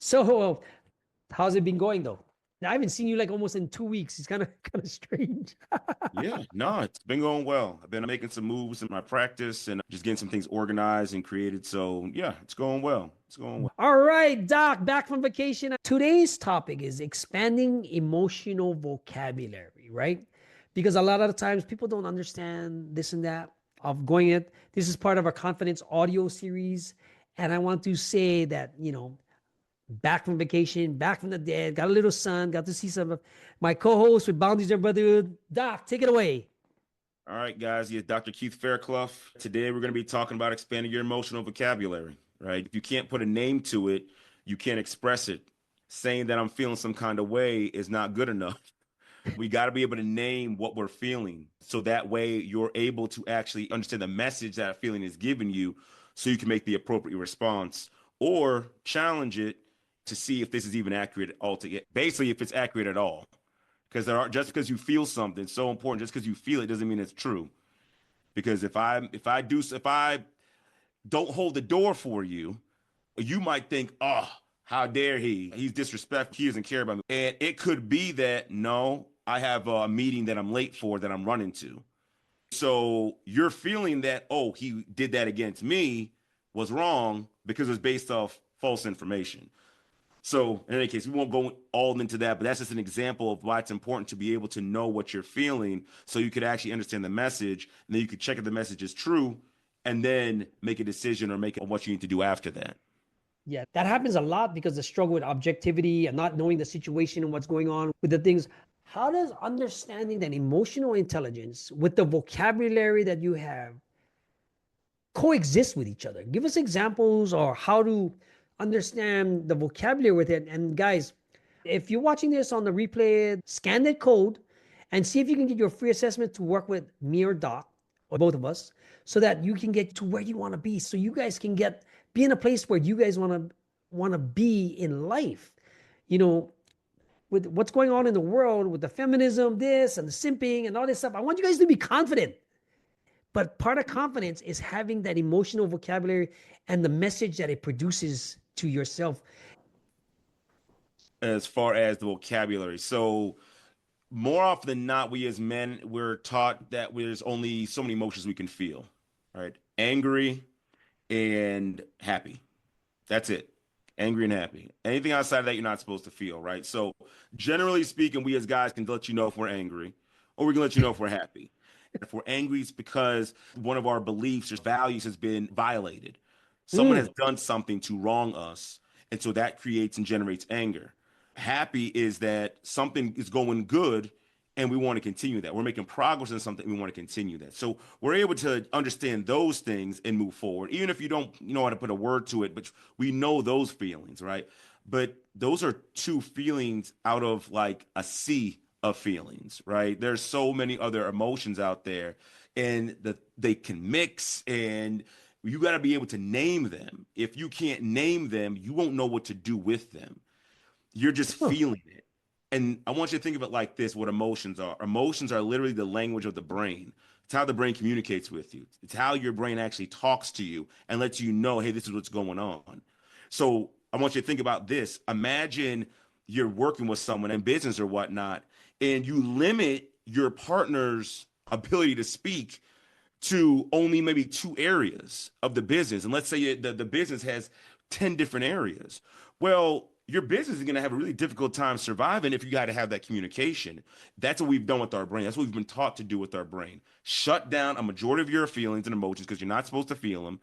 So, how's it been going though? I haven't seen you like almost in 2 weeks. It's kind of strange. Yeah, no, it's been going well. I've been making some moves in my practice and just getting some things organized and created. So yeah, it's going well. It's going well. All right, Doc, back from vacation. Today's topic is expanding emotional vocabulary, right? Because a lot of the times people don't understand this and that of going it. This is part of our confidence audio series. And I want to say that, back from vacation, back from the dead, got a little sun, got to see some of my co-hosts with Boundaries and Brotherhood. Doc, take it away. All right, guys. Yeah, Dr. Keith Fairclough. Today we're going to be talking about expanding your emotional vocabulary, right? If you can't put a name to it, you can't express it. Saying that I'm feeling some kind of way is not good enough. We got to be able to name what we're feeling. So that way you're able to actually understand the message that feeling is giving you so you can make the appropriate response or challenge it to see if this is even accurate altogether. Basically, if it's accurate at all. Because there are just because you feel something so important, just because you feel it doesn't mean it's true. Because if I don't hold the door for you, you might think, oh, how dare he? He's disrespectful. He doesn't care about me. And it could be that, no, I have a meeting that I'm late for that I'm running to. So you're feeling that, oh, he did that against me was wrong because it was based off false information. So in any case, we won't go all into that, but that's just an example of why it's important to be able to know what you're feeling so you could actually understand the message, and then you could check if the message is true and then make a decision or make it what you need to do after that. Yeah, that happens a lot because the struggle with objectivity and not knowing the situation and what's going on with the things. How does understanding that emotional intelligence with the vocabulary that you have coexist with each other? Give us examples or how to understand the vocabulary with it. And guys, if you're watching this on the replay, scan that code and see if you can get your free assessment to work with me or Doc or both of us so that you can get to where you want to be. So you guys can be in a place where you guys want to be in life. You know, with what's going on in the world with the feminism, this and the simping and all this stuff. I want you guys to be confident. But part of confidence is having that emotional vocabulary and the message that it produces to yourself. As far as the vocabulary. So more often than not, we as men, we're taught that there's only so many emotions we can feel, right? Angry and happy. That's it. Angry and happy. Anything outside of that, you're not supposed to feel, right? So, generally speaking, we as guys can let you know if we're angry, or we can let you know if we're happy. And if we're angry, it's because one of our beliefs or values has been violated. Someone has Mm. done something to wrong us. And so that creates and generates anger. Happy is that something is going good and we want to continue that. We're making progress in something, we want to continue that. So we're able to understand those things and move forward, even if you don't know how to put a word to it, but we know those feelings, right? But those are two feelings out of like a sea of feelings, right? There's so many other emotions out there and they can mix and you got to be able to name them. If you can't name them, you won't know what to do with them. You're just Huh. feeling it. And I want you to think of it like this, what emotions are. Emotions are literally the language of the brain. It's how the brain communicates with you. It's how your brain actually talks to you and lets you know, hey, this is what's going on. So I want you to think about this. Imagine you're working with someone in business or whatnot, and you limit your partner's ability to speak to only maybe two areas of the business. And let's say the business has 10 different areas. Well, your business is going to have a really difficult time surviving if you got to have that communication. That's what we've done with our brain. That's what we've been taught to do with our brain. Shut down a majority of your feelings and emotions because you're not supposed to feel them.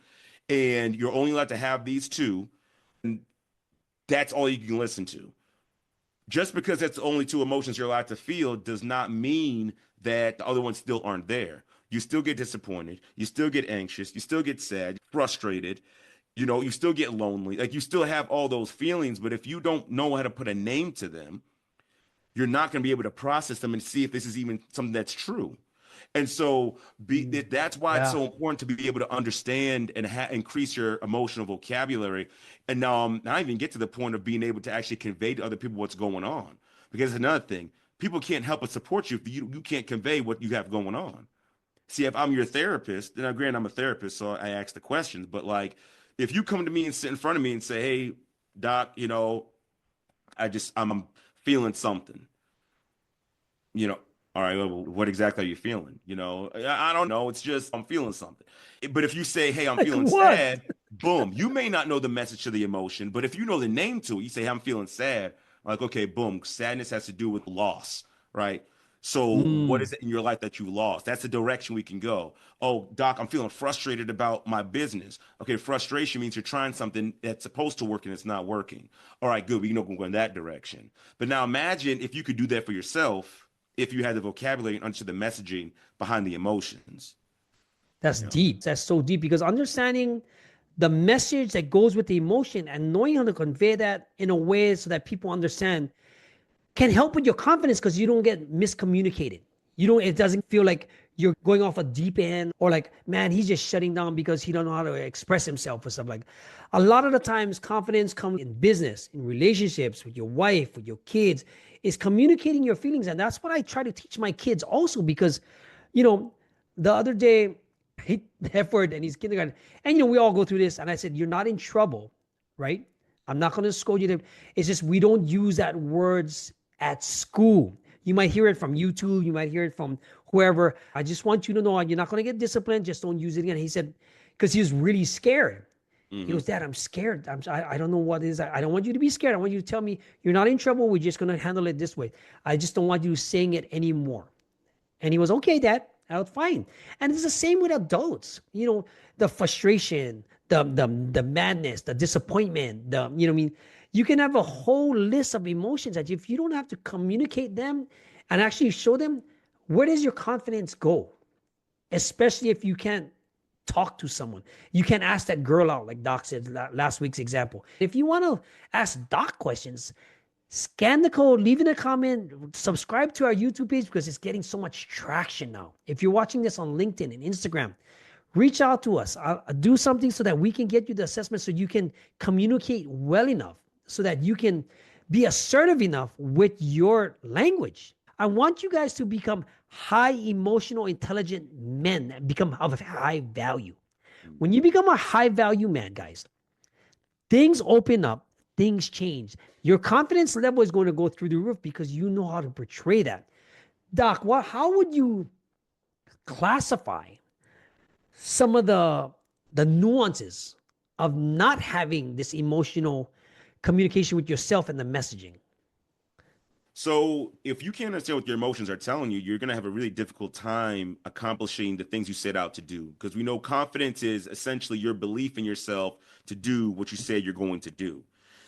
And you're only allowed to have these two. And that's all you can listen to. Just because that's the only two emotions you're allowed to feel does not mean that the other ones still aren't there. You still get disappointed. You still get anxious. You still get sad, frustrated. You still get lonely. Like you still have all those feelings, but if you don't know how to put a name to them, you're not going to be able to process them and see if this is even something that's true. And so that's why it's Yeah. so important to be able to understand and increase your emotional vocabulary. And not even get to the point of being able to actually convey to other people what's going on. Because another thing, people can't help but support you if you can't convey what you have going on. See, if I'm your therapist, granted I'm a therapist, so I ask the questions, but like if you come to me and sit in front of me and say, hey, Doc, I'm feeling something, you know, all right, well, what exactly are you feeling? I don't know. It's just I'm feeling something. But if you say, hey, I'm Like feeling what? sad, boom, you may not know the message to the emotion, but if you know the name to it, you say, hey, I'm feeling sad. Like, okay, boom, sadness has to do with loss, right? So what Mm, is it in your life that you lost? That's the direction we can go. Oh, Doc, I'm feeling frustrated about my business. Okay, frustration means you're trying something that's supposed to work and it's not working. All right, good. We can go in that direction. But now imagine if you could do that for yourself if you had the vocabulary and understood the messaging behind the emotions. that's You know. deep. That's so deep because understanding the message that goes with the emotion and knowing how to convey that in a way so that people understand can help with your confidence because you don't get miscommunicated. You don't, it doesn't feel like you're going off a deep end or like, man, he's just shutting down because he don't know how to express himself or stuff like. A lot of the times confidence comes in business, in relationships with your wife, with your kids, is communicating your feelings. And that's what I try to teach my kids also because, you know, the other day, he the F word and he's kindergarten. And we all go through this. And I said, you're not in trouble, right? I'm not going to scold you. It's just we don't use that words at school. You might hear it from YouTube. You might hear it from whoever. I just want you to know you're not going to get disciplined. Just don't use it again. He said, because he was really scared. He Hmm. goes, Dad, I'm scared. I don't know what it is. I don't want you to be scared. I want you to tell me you're not in trouble. We're just going to handle it this way. I just don't want you saying it anymore. And he was, okay, Dad, that's fine. And it's the same with adults. The frustration, the madness, the disappointment, I mean, you can have a whole list of emotions that if you don't have to communicate them and actually show them, where does your confidence go? Especially if you can't talk to someone. You can't ask that girl out, like Doc said last week's example. If you want to ask Doc questions, scan the code, leave in a comment, subscribe to our YouTube page because it's getting so much traction now. If you're watching this on LinkedIn and Instagram, reach out to us. I'll do something so that we can get you the assessment so you can communicate well enough so that you can be assertive enough with your language. I want you guys to become high emotional intelligent men, become of high value. When you become a high value man, guys, things open up, things change. Your confidence level is going to go through the roof because you know how to portray that. Doc, how would you classify some of the nuances of not having this emotional communication with yourself and the messaging? So if you can't understand what your emotions are telling you, you're going to have a really difficult time accomplishing the things you set out to do. Because we know confidence is essentially your belief in yourself to do what you say you're going to do.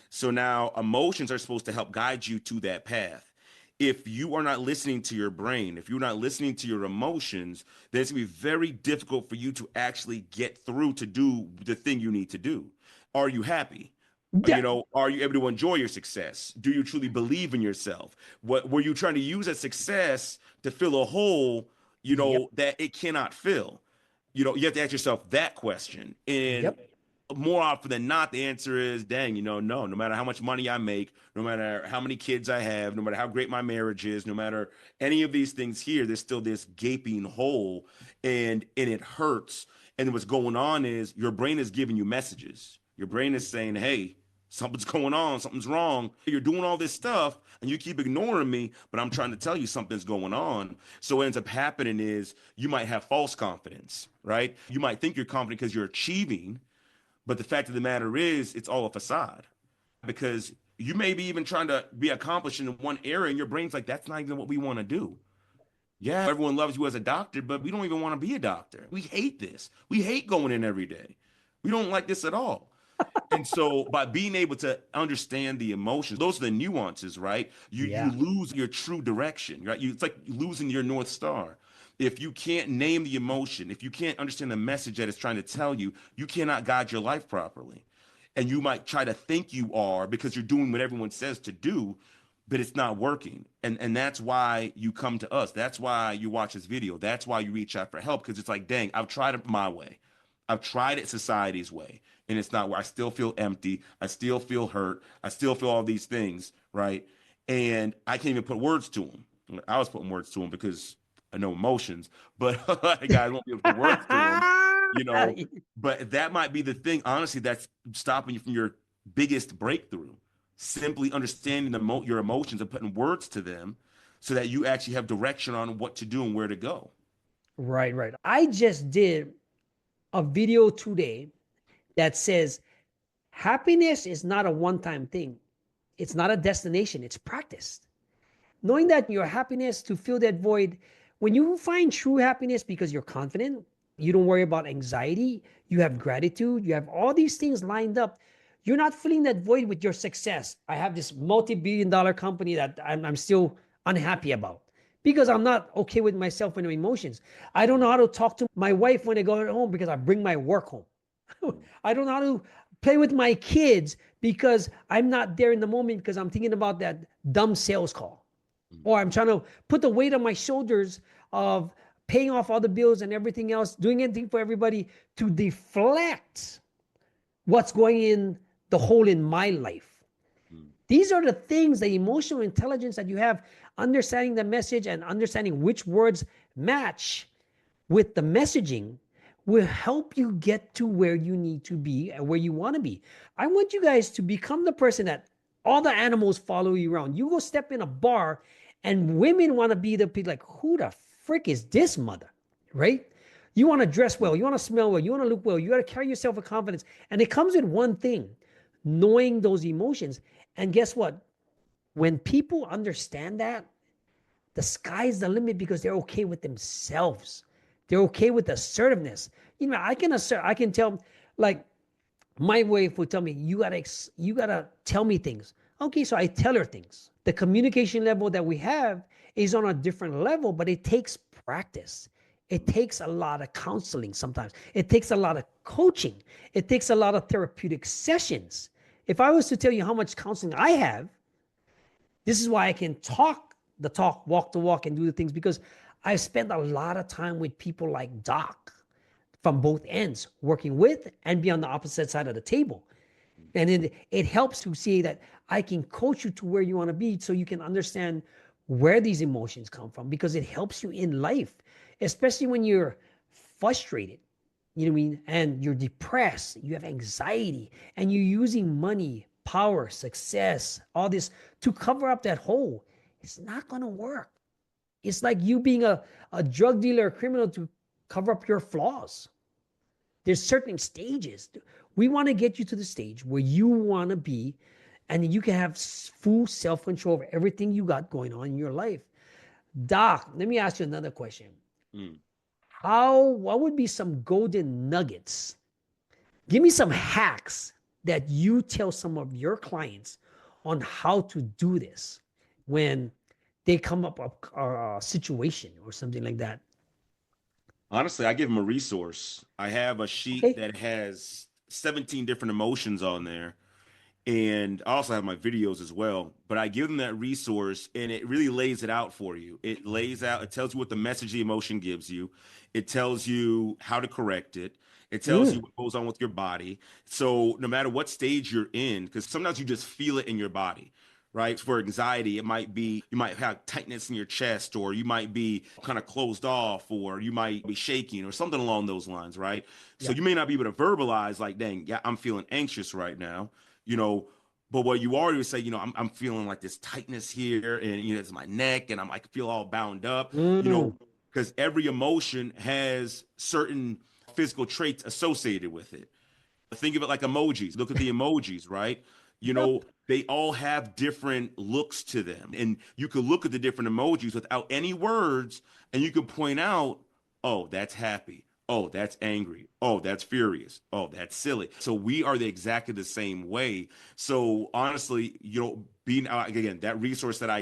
So now emotions are supposed to help guide you to that path. If you are not listening to your brain, if you're not listening to your emotions, then it's going to be very difficult for you to actually get through to do the thing you need to do. Are you happy? Yeah. Are you able to enjoy your success? Do you truly believe in yourself? What were you trying to use that success to fill a hole, Yep. that it cannot fill? You have to ask yourself that question. And Yep. more often than not, the answer is, dang, no matter how much money I make, no matter how many kids I have, no matter how great my marriage is, no matter any of these things here, there's still this gaping hole and it hurts. And what's going on is your brain is giving you messages. Your brain is saying, hey, something's going on, something's wrong. You're doing all this stuff and you keep ignoring me, but I'm trying to tell you something's going on. So what ends up happening is you might have false confidence, right? You might think you're confident because you're achieving, but the fact of the matter is, it's all a facade because you may be even trying to be accomplished in one area, and your brain's like, that's not even what we want to do. Yeah, everyone loves you as a doctor, but we don't even want to be a doctor. We hate this. We hate going in every day. We don't like this at all. And so by being able to understand the emotions, those are the nuances, right? You Yeah. lose your true direction, right? It's like losing your North Star. If you can't name the emotion, if you can't understand the message that it's trying to tell you, you cannot guide your life properly. And you might try to think you are because you're doing what everyone says to do, but it's not working. And that's why you come to us. That's why you watch this video. That's why you reach out for help because it's like, dang, I've tried it my way. I've tried it society's way, and it's not where I still feel empty. I still feel hurt. I still feel all these things, right? And I can't even put words to them. I was putting words to them because I know emotions, but guys won't be able to put words to them, you know. But that might be the thing, honestly, that's stopping you from your biggest breakthrough. Simply understanding your emotions and putting words to them so that you actually have direction on what to do and where to go. Right, right. I just did a video today that says happiness is not a one-time thing. It's not a destination, it's practiced. Knowing that your happiness to fill that void, when you find true happiness because you're confident, you don't worry about anxiety, you have gratitude, you have all these things lined up. You're not filling that void with your success. I have this multi-billion-dollar company that I'm still unhappy about because I'm not okay with myself and my emotions. I don't know how to talk to my wife when I go home because I bring my work home. I don't know how to play with my kids because I'm not there in the moment because I'm thinking about that dumb sales call. Or I'm trying to put the weight on my shoulders of paying off all the bills and everything else, doing anything for everybody to deflect what's going in the hole in my life. These are the things, the emotional intelligence that you have, understanding the message and understanding which words match with the messaging will help you get to where you need to be and where you want to be. I want you guys to become the person that all the animals follow you around. You go step in a bar and women want to be the people like, who the frick is this mother? Right? You want to dress well, you want to smell well, you want to look well, you got to carry yourself with confidence. And it comes with one thing, knowing those emotions. And guess what? When people understand that, the sky's the limit because they're okay with themselves. They're okay with assertiveness. You know, I can assert, I can tell, like, my wife would tell me, you gotta tell me things. Okay, so I tell her things. The communication level that we have is on a different level, but it takes practice. It takes a lot of counseling sometimes. It takes a lot of coaching. It takes a lot of therapeutic sessions. If I was to tell you how much counseling I have, this is why I can talk the talk, walk the walk, and do the things because I've spent a lot of time with people like Doc from both ends, working with and be on the opposite side of the table. And it helps to see that I can coach you to where you want to be so you can understand where these emotions come from because it helps you in life, especially when you're frustrated, you know what I mean? And you're depressed, you have anxiety, and you're using money, power, success, all this to cover up that hole. It's not going to work. It's like you being a drug dealer, a criminal to cover up your flaws. There's certain stages. We want to get you to the stage where you want to be, and you can have full self-control over everything you got going on in your life. Doc, let me ask you another question. Mm. What would be some golden nuggets? Give me some hacks that you tell some of your clients on how to do this when they come up a situation or something like that. Honestly, I give them a resource. I have a sheet Okay. that has 17 different emotions on there. And I also have my videos as well. But I give them that resource and it really lays it out for you. It lays out, it tells you what the message the emotion gives you. It tells you how to correct it. It tells you Mm. what goes on with your body. So no matter what stage you're in, because sometimes you just feel it in your body, right? For anxiety, it might be you might have tightness in your chest, or you might be kind of closed off, or you might be shaking, or something along those lines, right? So Yeah. you may not be able to verbalize like, dang, yeah, I'm feeling anxious right now, you know. But what you already would say, I'm feeling like this tightness here, and it's my neck, and I'm like feel all bound up, Mm. because every emotion has certain physical traits associated with it. Think of it like emojis. Look at the emojis, right? Yep. They all have different looks to them. And you could look at the different emojis without any words, and you could point out, oh, that's happy. Oh, that's angry. Oh, that's furious. Oh, that's silly. So we are exactly the same way. So honestly, being again, that resource that I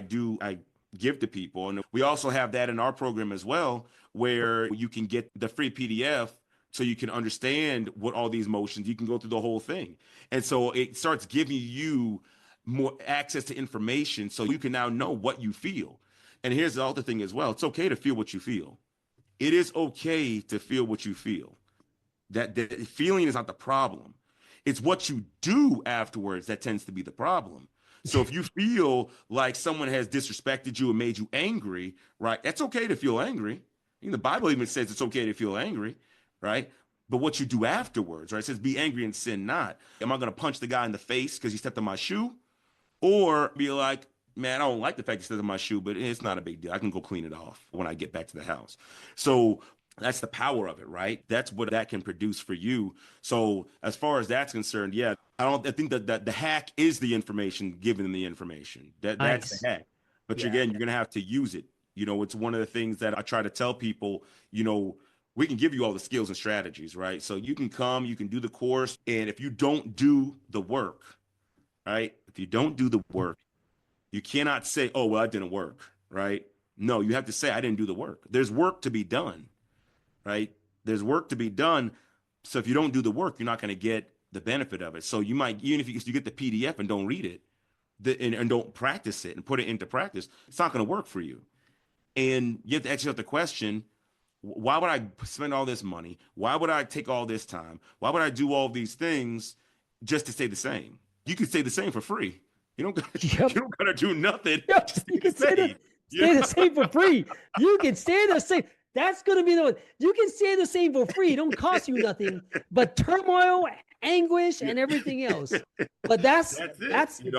give to people. And we also have that in our program as well, where you can get the free PDF so you can understand what all these motions, you can go through the whole thing. And so it starts giving you more access to information so you can now know what you feel. And here's the other thing as well. It's okay to feel what you feel. It is okay to feel what you feel. That the feeling is not the problem. It's what you do afterwards that tends to be the problem. So if you feel like someone has disrespected you and made you angry, right? That's okay to feel angry. The Bible even says it's okay to feel angry, right? but what you do afterwards, right? It says be angry and sin not. Am I going to punch the guy in the face because he stepped on my shoe? Or be like, man, I don't like the fact he stepped on my shoe, but it's not a big deal. I can go clean it off when I get back to the house. So that's the power of it, right? That's what that can produce for you. So as far as that's concerned, yeah, I think that the hack is the information given the information. That's Nice. the hack. But Yeah. again, you're gonna have to use it. It's one of the things that I try to tell people, we can give you all the skills and strategies, right? So you can come, you can do the course, and if you don't do the work, right? If you don't do the work, you cannot say, oh, well, that didn't work, right? No, you have to say, I didn't do the work. There's work to be done, right? There's work to be done. So if you don't do the work, you're not going to get the benefit of it. So you might, even if you get the PDF and don't read it and don't practice it and put it into practice, it's not going to work for you. And you have to ask yourself the question, why would I spend all this money? Why would I take all this time? Why would I do all these things just to stay the same? You could stay the same for free. You don't gotta do nothing. Yep. You can stay the same for free. You can stay the same. That's going to be the one. You can stay the same for free. It don't cost you nothing but turmoil, anguish, and everything else. But that's it, that's the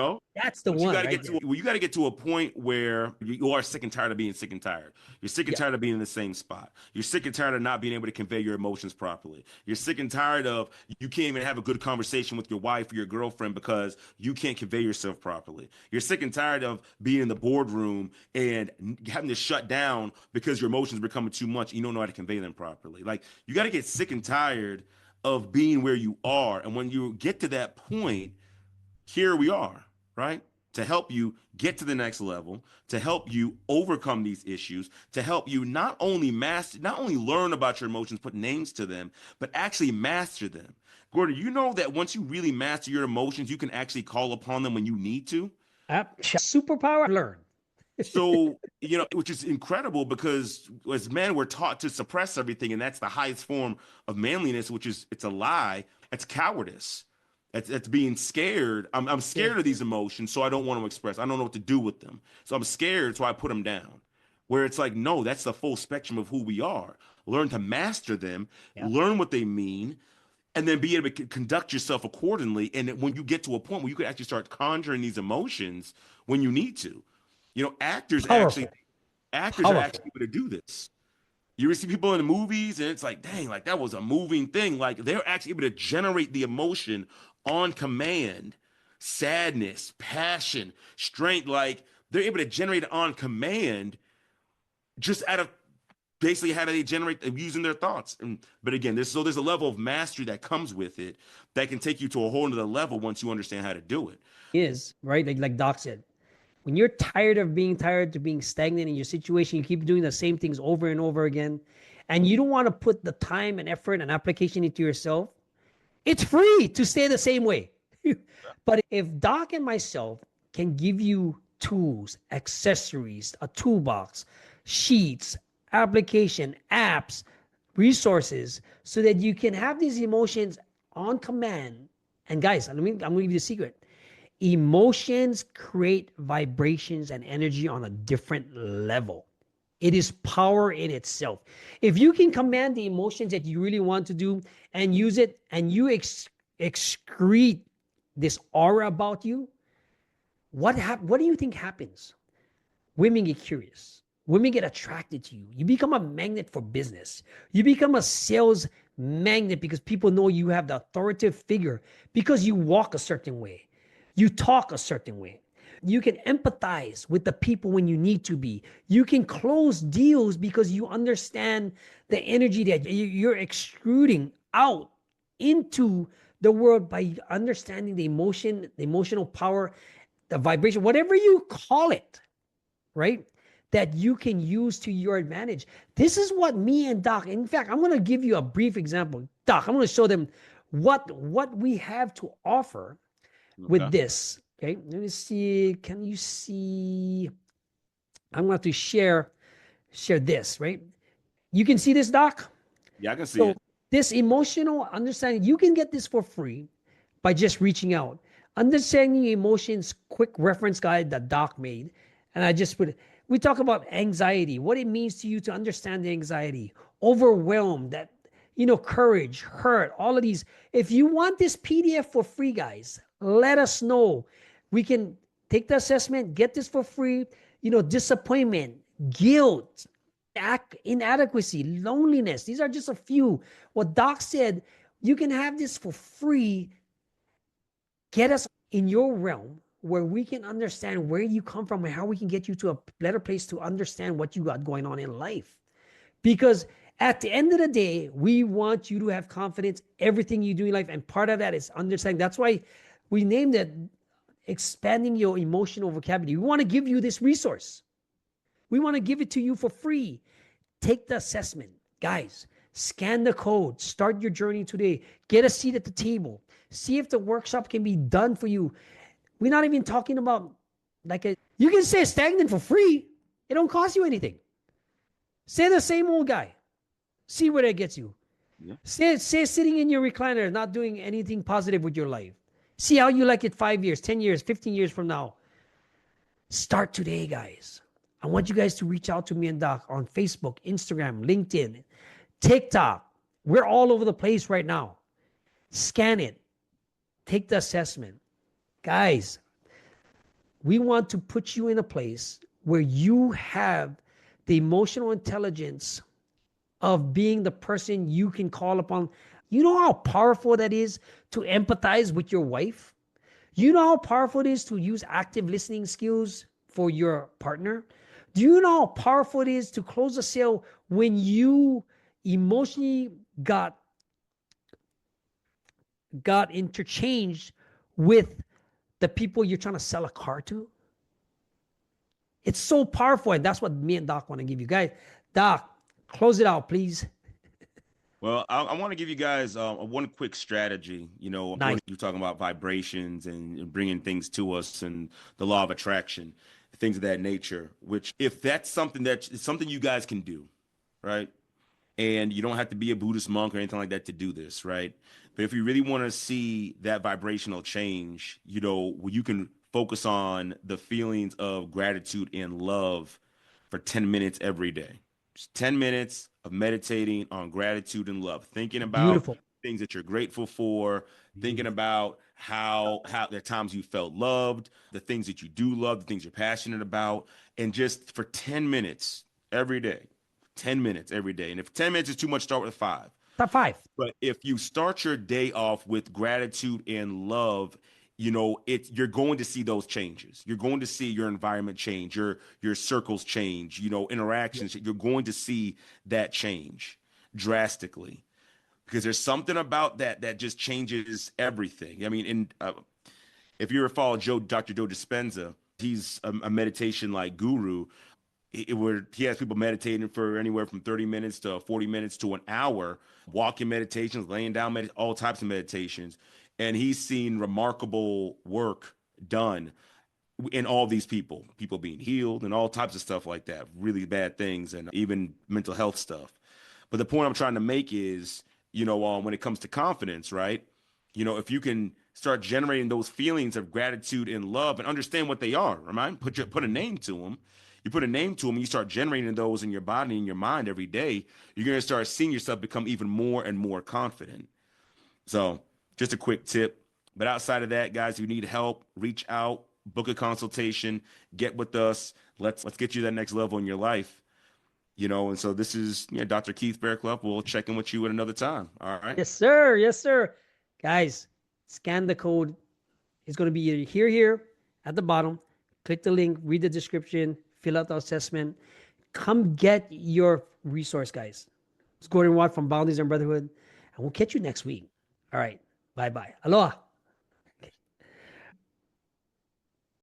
But one. you got to get to a point where you are sick and tired of being sick and tired. You're sick and tired of being in the same spot. You're sick and tired of not being able to convey your emotions properly. You're sick and tired of you can't even have a good conversation with your wife or your girlfriend because you can't convey yourself properly. You're sick and tired of being in the boardroom and having to shut down because your emotions are becoming too much. You don't know how to convey them properly. Like, you got to get sick and tired of being where you are. And when you get to that point, here we are, right? To help you get to the next level, to help you overcome these issues, to help you not only learn about your emotions, put names to them, but actually master them. Gordon, you know that once you really master your emotions, you can actually call upon them when you need to? Superpower, learn. So, which is incredible because as men, we're taught to suppress everything. And that's the highest form of manliness, it's a lie. It's cowardice. It's being scared. I'm scared of these emotions, so I don't want to express. I don't know what to do with them. So I'm scared, so I put them down. Where it's like, no, that's the full spectrum of who we are. Learn to master them, learn what they mean, and then be able to conduct yourself accordingly. And when you get to a point where you can actually start conjuring these emotions when you need to. Actors are actually able to do this. You see people in the movies, and it's like, dang, like that was a moving thing. Like they're actually able to generate the emotion on command, sadness, passion, strength. Like they're able to generate it on command, just out of basically how they generate using their thoughts. But again, there's a level of mastery that comes with it that can take you to a whole nother level once you understand how to do it. Is right, like Doc said. When you're tired of being stagnant in your situation, you keep doing the same things over and over again, and you don't want to put the time and effort and application into yourself, it's free to stay the same way. But if Doc and myself can give you tools, accessories, a toolbox, sheets, application, apps, resources, so that you can have these emotions on command. And guys, I'm going to give you a secret. Emotions create vibrations and energy on a different level. It is power in itself. If you can command the emotions that you really want to do and use it, and you excrete this aura about you, what do you think happens? Women get curious. Women get attracted to you. You become a magnet for business. You become a sales magnet because people know you have the authoritative figure, because you walk a certain way. You talk a certain way. You can empathize with the people when you need to be. You can close deals because you understand the energy that you're extruding out into the world by understanding the emotion, the emotional power, the vibration, whatever you call it, right? That you can use to your advantage. This is what me and Doc, in fact, I'm going to give you a brief example. Doc, I'm going to show them what we have to offer with this. Okay, let me see. Can you see? I'm going to have to share this, right? You can see this, Doc? Yeah, I can see it. This emotional understanding, you can get this for free by just reaching out. Understanding Emotions quick reference guide that Doc made. And I just we talk about anxiety, what it means to you to understand the anxiety, overwhelmed, that courage, hurt, all of these. If you want this PDF for free, guys, let us know. We can take the assessment, get this for free. Disappointment, guilt, inadequacy, loneliness. These are just a few. What Doc said, you can have this for free. Get us in your realm where we can understand where you come from and how we can get you to a better place to understand what you got going on in life. Because at the end of the day, we want you to have confidence everything you do in life. And part of that is understanding. That's why we named it expanding your emotional vocabulary. We want to give you this resource. We want to give it to you for free. Take the assessment. Guys, scan the code. Start your journey today. Get a seat at the table. See if the workshop can be done for you. We're not even talking about you can say stagnant for free. It don't cost you anything. Say the same old guy. See where that gets you. Yeah. Say sitting in your recliner, not doing anything positive with your life. See how you like it 5 years, 10 years, 15 years from now. Start today, guys. I want you guys to reach out to me and Doc on Facebook, Instagram, LinkedIn, TikTok. We're all over the place right now. Scan it. Take the assessment. Guys, we want to put you in a place where you have the emotional intelligence of being the person you can call upon. You know how powerful that is to empathize with your wife? You know how powerful it is to use active listening skills for your partner? Do you know how powerful it is to close a sale when you emotionally got interchanged with the people you're trying to sell a car to? It's so powerful, and that's what me and Doc want to give you guys. Doc, close it out, please. Well, I want to give you guys one quick strategy. Nice. You're talking about vibrations and bringing things to us and the law of attraction, things of that nature, which if that's something you guys can do, right? And you don't have to be a Buddhist monk or anything like that to do this, right? But if you really want to see that vibrational change, you can focus on the feelings of gratitude and love for 10 minutes every day. Just 10 minutes of meditating on gratitude and love, thinking about things that you're grateful for, thinking about how there are times you felt loved, the things that you do love, the things you're passionate about, and just for 10 minutes every day. 10 minutes every day. And if 10 minutes is too much, start with 5. Top 5. But if you start your day off with gratitude and love, you're going to see those changes. You're going to see your environment change, your circles change, interactions. You're going to see that change drastically because there's something about that just changes everything. I mean, if you ever follow Dr. Joe Dispenza, he's a meditation guru. He has people meditating for anywhere from 30 minutes to 40 minutes to an hour, walking meditations, laying down, all types of meditations. And he's seen remarkable work done in all these people being healed and all types of stuff like that, really bad things and even mental health stuff. But the point I'm trying to make is, when it comes to confidence, right? If you can start generating those feelings of gratitude and love and understand what they are, right? Put a name to them. You put a name to them and you start generating those in your body and your mind every day, you're going to start seeing yourself become even more and more confident. So just a quick tip. But outside of that, guys, if you need help, reach out, book a consultation, get with us. Let's get you that next level in your life. And so this is Dr. Keith Fairclough. We'll check in with you at another time. All right. Yes, sir. Yes, sir. Guys, scan the code. It's going to be here at the bottom. Click the link, read the description, fill out the assessment. Come get your resource, guys. It's Gordon Wat from Boundaries and Brotherhood, and we'll catch you next week. All right. Bye-bye. Aloha.